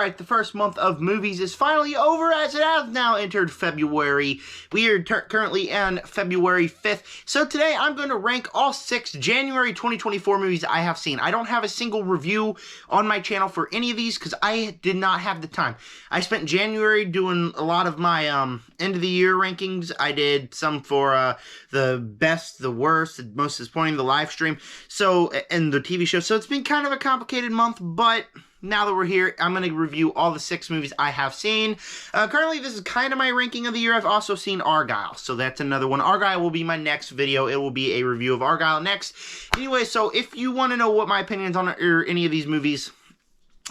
Alright, the first month of movies is finally over as it has now entered February. We are currently on February 5th. So today I'm going to rank all 6 January 2024 movies I have seen. I don't have a single review on my channel for any of these because I did not have the time. I spent January doing a lot of my end of the year rankings. I did some for the best, the worst, the most disappointing, the live stream, and the TV show. So it's been kind of a complicated month, but now that we're here, I'm going to review all the 6 movies I have seen. Currently, this is kind of my ranking of the year. I've also seen Argylle, so that's another one. Argylle will be my next video. It will be a review of Argylle next. Anyway, so if you want to know what my opinions on or any of these movies,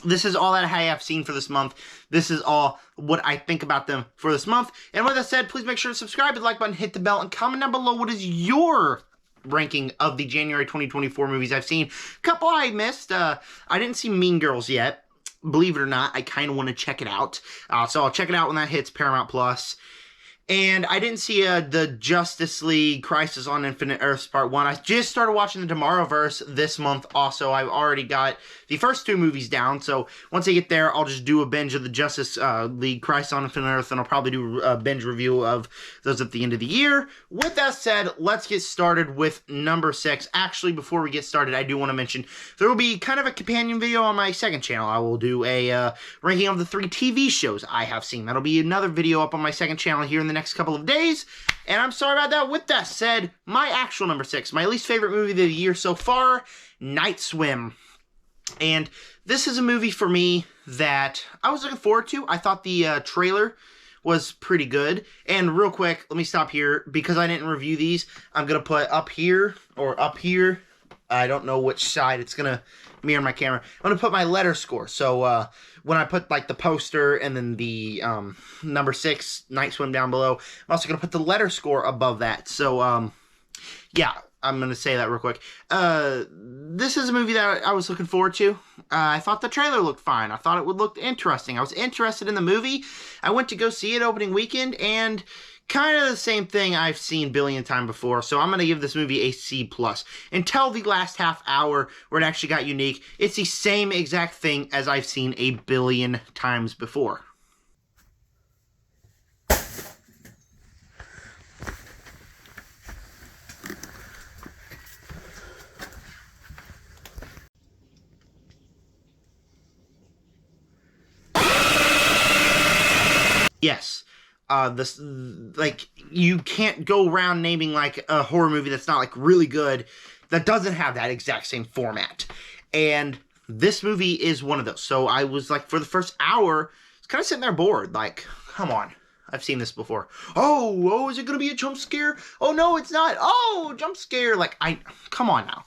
this is all that I have seen for this month. This is all what I think about them for this month. And with that said, please make sure to subscribe, hit the like button, hit the bell, and comment down below what is your ranking of the January 2024 movies I've seen. A couple I missed. I didn't see Mean Girls yet. Believe it or not, I kind of want to check it out. So I'll check it out when that hits Paramount Plus. And I didn't see the Justice League Crisis on Infinite Earths Part 1. I just started watching the Tomorrowverse this month also. I've already got the first 2 movies down. So once I get there, I'll just do a binge of the Justice League Crisis on Infinite Earth. And I'll probably do a binge review of those at the end of the year. With that said, let's get started with number 6. Actually, before we get started, I do want to mention there will be kind of a companion video on my second channel. I will do a ranking of the 3 TV shows I have seen. That'll be another video up on my second channel here in the next couple of days, and I'm sorry about that. With that said, my actual number 6, my least favorite movie of the year so far, Night Swim. And this is a movie for me that I was looking forward to. I thought the trailer was pretty good. And real quick, let me stop here. Because I didn't review these, I'm going to put up here or up here. I don't know which side it's going to mirror my camera. I'm going to put my letter score. So when I put like the poster and then the number 6 Night Swim down below, I'm also going to put the letter score above that. So yeah, I'm going to say that real quick. This is a movie that I was looking forward to. I thought the trailer looked fine. I thought it would look interesting. I was interested in the movie. I went to go see it opening weekend, and kind of the same thing I've seen a billion times before, so I'm going to give this movie a C+. Until the last half hour where it actually got unique, it's the same exact thing as I've seen a billion times before. Yes. You can't go around naming, like, a horror movie that's not, like, really good, that doesn't have that exact same format. And this movie is one of those. So I was, like, for the first hour, I was kind of sitting there bored. Like, come on. I've seen this before. Oh, is it going to be a jump scare? Oh, no, it's not. Oh, jump scare. Like, come on now.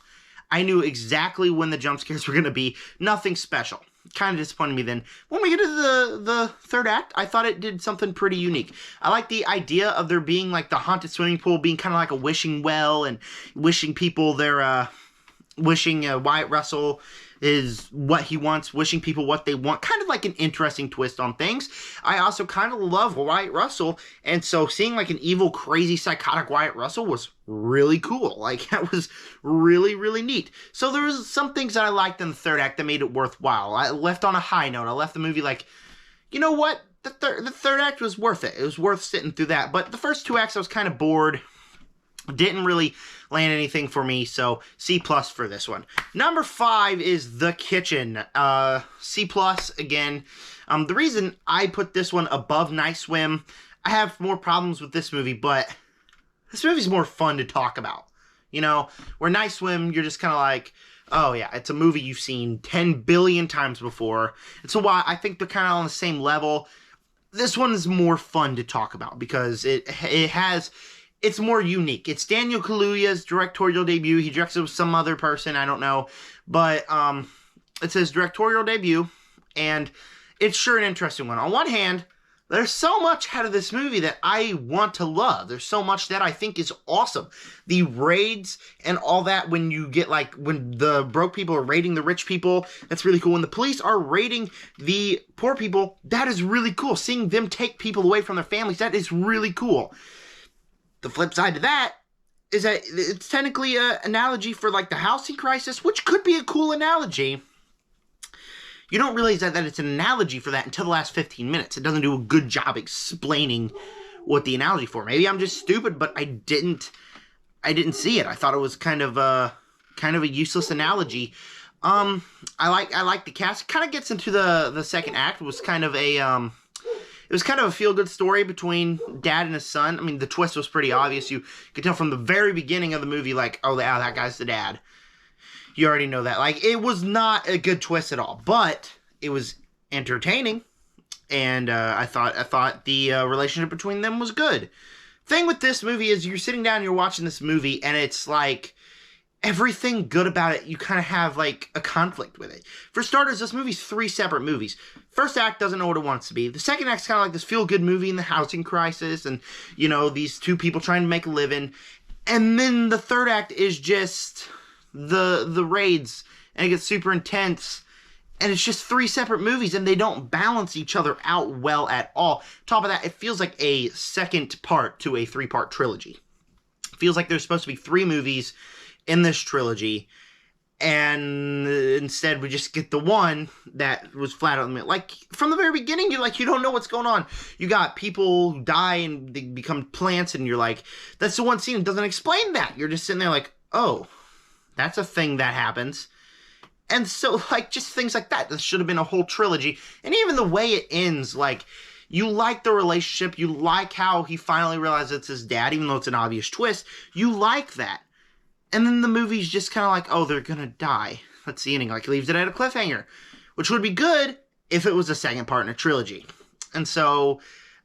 I knew exactly when the jump scares were going to be. Nothing special. Kind of disappointed me then. When we get to the third act, I thought it did something pretty unique. I like the idea of there being like the haunted swimming pool being kind of like a wishing well, and wishing people wishing Wyatt Russell is what he wants, wishing people what they want. Kind of like an interesting twist on things. I also kind of love Wyatt Russell, and so seeing like an evil, crazy, psychotic Wyatt Russell was really cool. Like, that was really, really neat. So there was some things that I liked in the third act that made it worthwhile. I left on a high note. I left the movie like, you know what? The third act was worth it. It was worth sitting through that. But the first 2 acts I was kind of bored. Didn't really land anything for me, so C+ for this one. Number 5 is The Kitchen. C+ again. The reason I put this one above Night Swim, I have more problems with this movie, but this movie's more fun to talk about. You know, where Night Swim, you're just kind of like, oh yeah, it's a movie you've seen 10 billion times before. And so while I think they're kind of on the same level, this one is more fun to talk about because it's more unique. It's Daniel Kaluuya's directorial debut. He directs it with some other person, I don't know. But it's his directorial debut, and it's sure an interesting one. On one hand, there's so much out of this movie that I want to love. There's so much that I think is awesome. The raids and all that, when you get, like, when the broke people are raiding the rich people, that's really cool. When the police are raiding the poor people, that is really cool. Seeing them take people away from their families, that is really cool. The flip side to that is that it's technically an analogy for, like, the housing crisis, which could be a cool analogy. you don't realize that it's an analogy for that until the last 15 minutes. It doesn't do a good job explaining what the analogy for. Maybe I'm just stupid, but I didn't see it. I thought it was kind of a useless analogy. I like the cast. It kind of gets into the second act. It was kind of a feel-good story between dad and his son. I mean, the twist was pretty obvious. You could tell from the very beginning of the movie, like, oh, yeah, that guy's the dad. You already know that. Like, it was not a good twist at all, but it was entertaining, and I thought the relationship between them was good. Thing with this movie is you're sitting down, you're watching this movie, and it's like everything good about it, you kind of have like a conflict with it. For starters, this movie's 3 separate movies. First act doesn't know what it wants to be. The second act's kind of like this feel-good movie in the housing crisis, and you know, these 2 people trying to make a living. And then the third act is just the raids, and it gets super intense, and it's just 3 separate movies, and they don't balance each other out well at all. Top of that, it feels like a second part to a 3-part trilogy. It feels like there's supposed to be 3 movies in this trilogy, and instead we just get the one that was flat out in the middle. Like, from the very beginning, you don't know what's going on. You got people who die and they become plants, and you're like, that's the one scene that doesn't explain that. You're just sitting there like, oh, that's a thing that happens. And so, like, just things like that. This should have been a whole trilogy. And even the way it ends, like, you like the relationship. You like how he finally realizes it's his dad, even though it's an obvious twist. You like that. And then the movie's just kind of like, oh, they're gonna die. That's the ending. Like, leaves it at a cliffhanger. Which would be good if it was a second part in a trilogy. And so,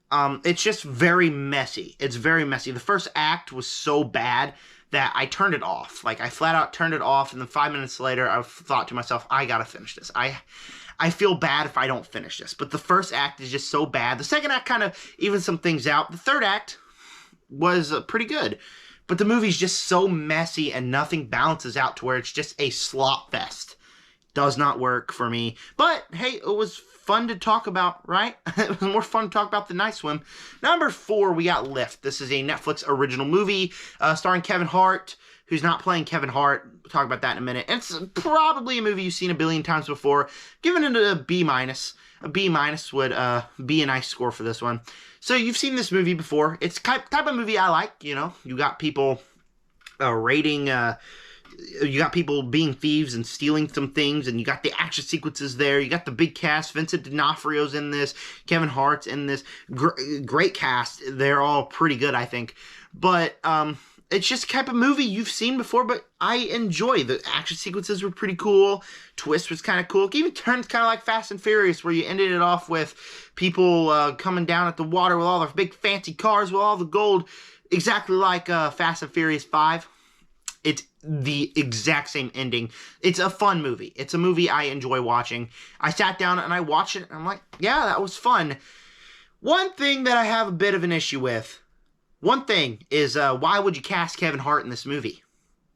it's just very messy. It's very messy. The first act was so bad that I turned it off. Like, I flat out turned it off, and then 5 minutes later, I thought to myself, I gotta finish this. I feel bad if I don't finish this. But the first act is just so bad. The second act kind of evens some things out. The third act was pretty good. But the movie's just so messy, and nothing balances out to where it's just a slop fest. Does not work for me. But, hey, it was fun to talk about, right? It was more fun to talk about than Night Swim. Number 4, we got Lift. This is a Netflix original movie starring Kevin Hart, who's not playing Kevin Hart. We'll talk about that in a minute. And it's probably a movie you've seen a billion times before. Giving it a B-. A B- would be a nice score for this one. So you've seen this movie before. It's type of movie I like, you know. You got people raiding... you got people being thieves and stealing some things, and you got the action sequences there. You got the big cast. Vincent D'Onofrio's in this. Kevin Hart's in this. Great cast. They're all pretty good, I think. But it's just the type of movie you've seen before, but I enjoy. The action sequences were pretty cool. Twist was kind of cool. It even turns kind of like Fast and Furious, where you ended it off with people coming down at the water with all their big fancy cars with all the gold, exactly like Fast and Furious 5. It's the exact same ending. It's a fun movie. It's a movie I enjoy watching. I sat down and I watched it, and I'm like, yeah, that was fun. One thing that I have a bit of an issue with, one thing is, why would you cast Kevin Hart in this movie?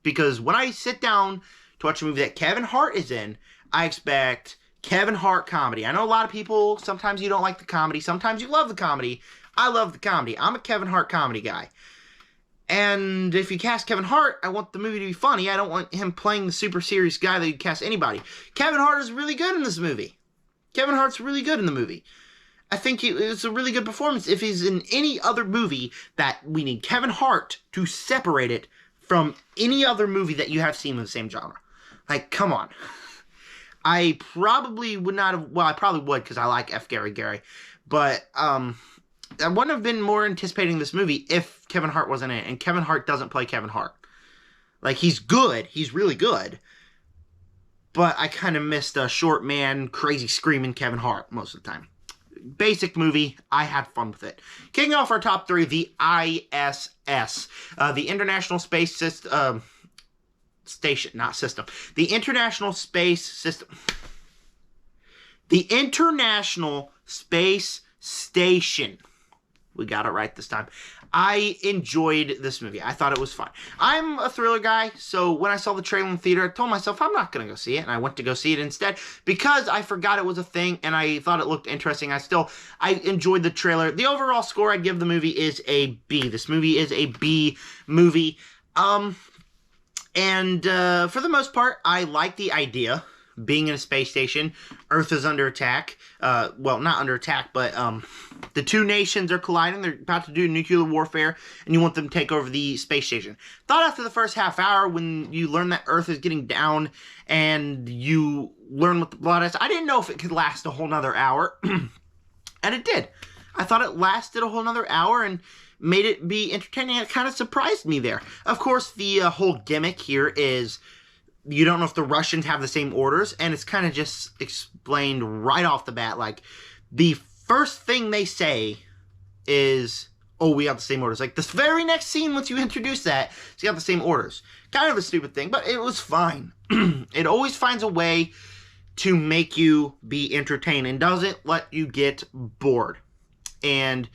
Because when I sit down to watch a movie that Kevin Hart is in, I expect Kevin Hart comedy. I know a lot of people, sometimes you don't like the comedy, sometimes you love the comedy. I love the comedy. I'm a Kevin Hart comedy guy. And if you cast Kevin Hart, I want the movie to be funny. I don't want him playing the super serious guy that you cast anybody. Kevin Hart is really good in this movie. Kevin Hart's really good in the movie. I think it's a really good performance. If he's in any other movie, that we need Kevin Hart to separate it from any other movie that you have seen in the same genre. Like, come on. I probably would not have, well, I probably would because I like F. Gary Gary. But, I wouldn't have been more anticipating this movie if Kevin Hart wasn't in it. And Kevin Hart doesn't play Kevin Hart. Like, he's good. He's really good. But I kind of missed a short man, crazy screaming Kevin Hart most of the time. Basic movie. I had fun with it. Kicking off our top 3, the ISS. The International Space System. Station, not system. The International Space System. The International Space Station. We got it right this time. I enjoyed this movie. I thought it was fun. I'm a thriller guy, so when I saw the trailer in the theater, I told myself I'm not going to go see it, and I went to go see it instead because I forgot it was a thing, and I thought it looked interesting. I enjoyed the trailer. The overall score I'd give the movie is a B. This movie is a B movie. And for the most part, I like the idea being in a space station. Earth is under attack. Well, not under attack, but the two nations are colliding. They're about to do nuclear warfare, and you want them to take over the space station. Thought after the first half hour, when you learn that Earth is getting down, and you learn what the plot is, I didn't know if it could last a whole nother hour, and it did. I thought it lasted a whole nother hour, and made it be entertaining. It kind of surprised me there. Of course, the whole gimmick here is you don't know if the Russians have the same orders, and it's kind of just explained right off the bat. Like, the first thing they say is, oh, we got the same orders. Like, this very next scene, once you introduce that, you got the same orders. Kind of a stupid thing, but it was fine. It always finds a way to make you be entertained and doesn't let you get bored. And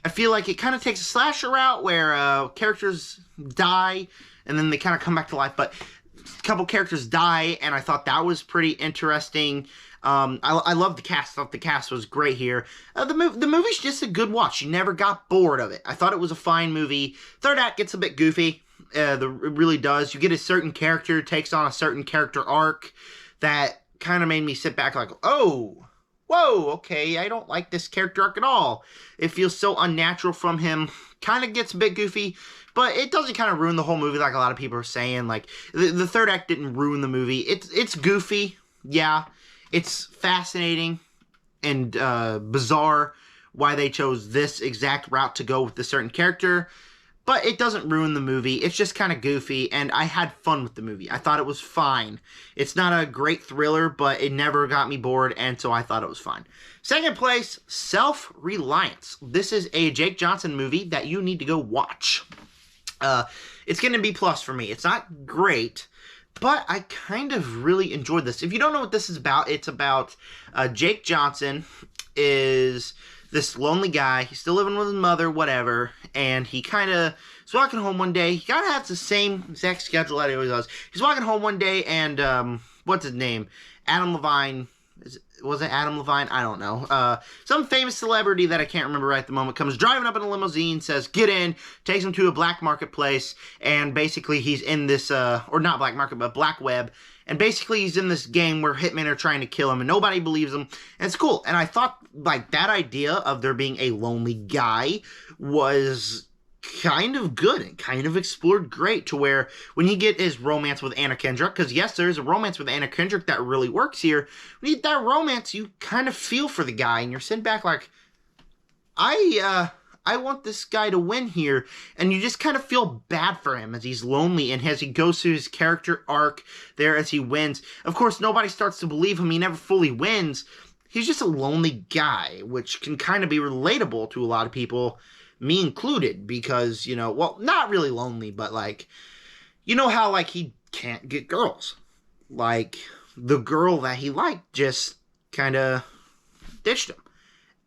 I feel like it kind of takes a slasher route where characters die and then they kind of come back to life. But a couple characters die, and I thought that was pretty interesting. I love the cast. I thought the cast was great here. The movie's just a good watch. You never got bored of it. I thought it was a fine movie. Third act gets a bit goofy. It really does. You get a certain character, takes on a certain character arc that kind of made me sit back like, oh, whoa, okay, I don't like this character arc at all. It feels so unnatural from him. Kind of gets a bit goofy, but it doesn't kind of ruin the whole movie like a lot of people are saying. Like, the third act didn't ruin the movie. It's goofy, yeah. It's fascinating and bizarre why they chose this exact route to go with a certain character. But it doesn't ruin the movie. It's just kind of goofy, and I had fun with the movie. I thought it was fine. It's not a great thriller, but it never got me bored, and so I thought it was fine. Second place, Self-Reliance. This is a Jake Johnson movie that you need to go watch. It's going to be plus for me. It's not great, but I kind of really enjoyed this. If you don't know what this is about, it's about Jake Johnson is this lonely guy. He's still living with his mother, whatever, and he kind of is walking home one day. He kind of has the same exact schedule that he always does. He's walking home one day, and what's his name? Adam Levine. Was it Adam Levine? I don't know. Some famous celebrity that I can't remember right at the moment comes driving up in a limousine, says, get in, takes him to a black marketplace, and basically he's in this, or not black market, but black web, and basically he's in this game where hitmen are trying to kill him, and nobody believes him, and it's cool. And I thought, like, that idea of there being a lonely guy was kind of good and kind of explored great, to where when you get his romance with Anna Kendrick, because yes, there is a romance with Anna Kendrick that really works here. When you get that romance, you kind of feel for the guy, and you're sitting back like, I want this guy to win here, and you just kind of feel bad for him as he's lonely and as he goes through his character arc there as he wins. Of course, nobody starts to believe him. He never fully wins. He's just a lonely guy, which can kind of be relatable to a lot of people, me included, because, you know, well, not really lonely, but, like, you know how, like, he can't get girls. Like, the girl that he liked just kind of ditched him.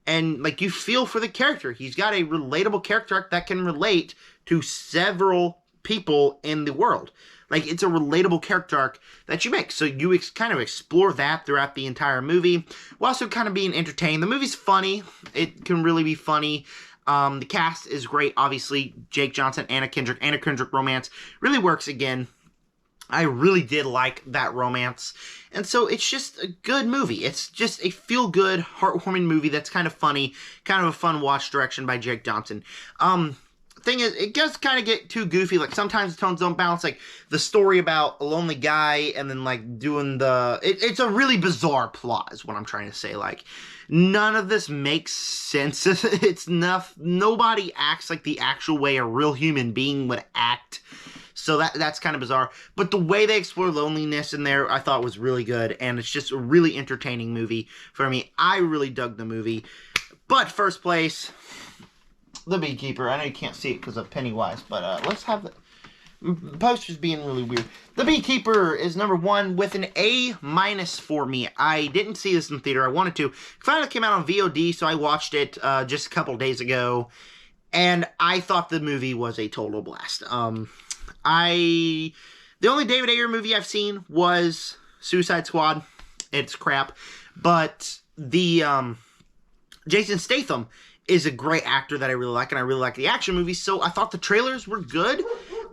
And, like, you feel for the character. He's got a relatable character arc that can relate to several people in the world. Like, it's a relatable character arc that you make. So you kind of explore that throughout the entire movie, while also kind of being entertained. The movie's funny. It can really be funny. The cast is great, obviously. Jake Johnson, Anna Kendrick romance really works again. I really did like that romance. And so it's just a good movie. It's just a feel-good, heartwarming movie that's kind of funny, kind of a fun watch direction by Jake Johnson. Thing is, it does kind of get too goofy. Like, sometimes the tones don't balance. Like, the story about a lonely guy and then, like, doing the... It's a really bizarre plot is what I'm trying to say. Like, none of this makes sense. It's enough. Nobody acts like the actual way a real human being would act. So that's kind of bizarre. But the way they explore loneliness in there, I thought was really good. And it's just a really entertaining movie for me. I really dug the movie. But first place... The Beekeeper. I know you can't see it because of Pennywise, but let's have the poster's being really weird. The Beekeeper is number 1 with an A- for me. I didn't see this in theater. I wanted to. It finally came out on VOD, so I watched it just a couple days ago, and I thought the movie was a total blast. The only David Ayer movie I've seen was Suicide Squad. It's crap, but the Jason Statham is a great actor that I really like, and I really like the action movies, so I thought the trailers were good.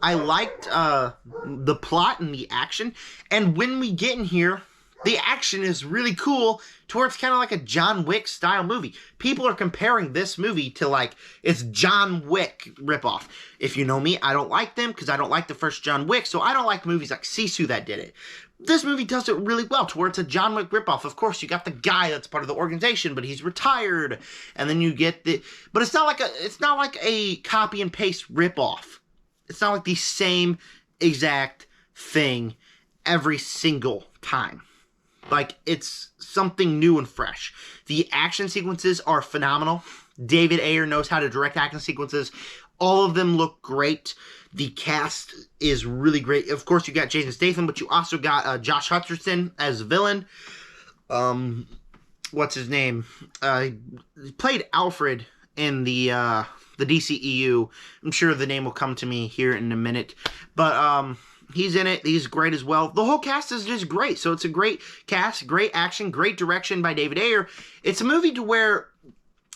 I liked the plot and the action, and when we get in here, The action is really cool to where it's kind of like a John Wick style movie. People are comparing this movie to like, it's John Wick ripoff. If you know me, I don't like them because I don't like the first John Wick, so I don't like movies like Sisu that did it. This movie does it really well to where it's a John Wick ripoff. Of course, you got the guy that's part of the organization, but he's retired. And then you get but it's not like a copy and paste ripoff. It's not like the same exact thing every single time. Like, it's something new and fresh. The action sequences are phenomenal. David Ayer knows how to direct action sequences. All of them look great. The cast is really great. Of course, you got Jason Statham, but you also got Josh Hutcherson as a villain. What's his name? He played Alfred in the DCEU. I'm sure the name will come to me here in a minute. But, he's in it. He's great as well. The whole cast is just great. So it's a great cast, great action, great direction by David Ayer. It's a movie to where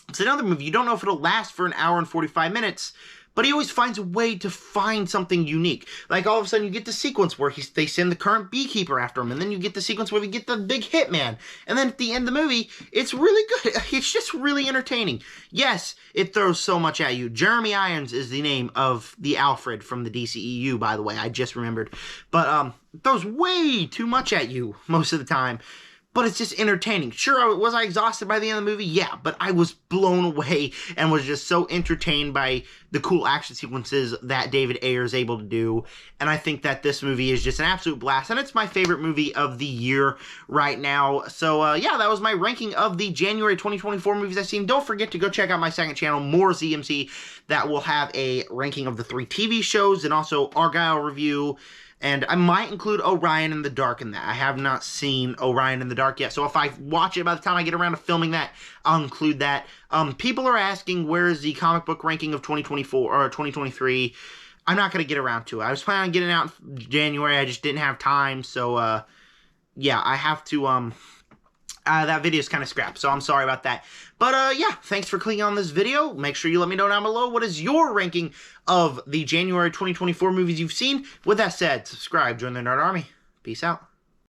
it's another movie. You don't know if it'll last for an hour and 45 minutes, but he always finds a way to find something unique. Like, all of a sudden, you get the sequence where they send the current beekeeper after him, and then you get the sequence where you get the big hitman. And then at the end of the movie, it's really good. It's just really entertaining. Yes, it throws so much at you. Jeremy Irons is the name of the Alfred from the DCEU, by the way. I just remembered. But it throws way too much at you most of the time. But it's just entertaining. Sure, was I exhausted by the end of the movie? Yeah, but I was blown away and was just so entertained by the cool action sequences that David Ayer is able to do. And I think that this movie is just an absolute blast. And it's my favorite movie of the year right now. So, yeah, that was my ranking of the January 2024 movies I've seen. Don't forget to go check out my second channel, More ZMC. That will have a ranking of the 3 TV shows and also Argyle review. And I might include Orion in the Dark in that. I have not seen Orion in the Dark yet. So if I watch it by the time I get around to filming that, I'll include that. People are asking, where is the comic book ranking of 2024 or 2023? I'm not going to get around to it. I was planning on getting it out in January. I just didn't have time. So, yeah, I have to, that video is kind of scrapped, so I'm sorry about that. But, yeah, thanks for clicking on this video. Make sure you let me know down below what is your ranking of the January 2024 movies you've seen. With that said, subscribe, join the Nerd Army. Peace out.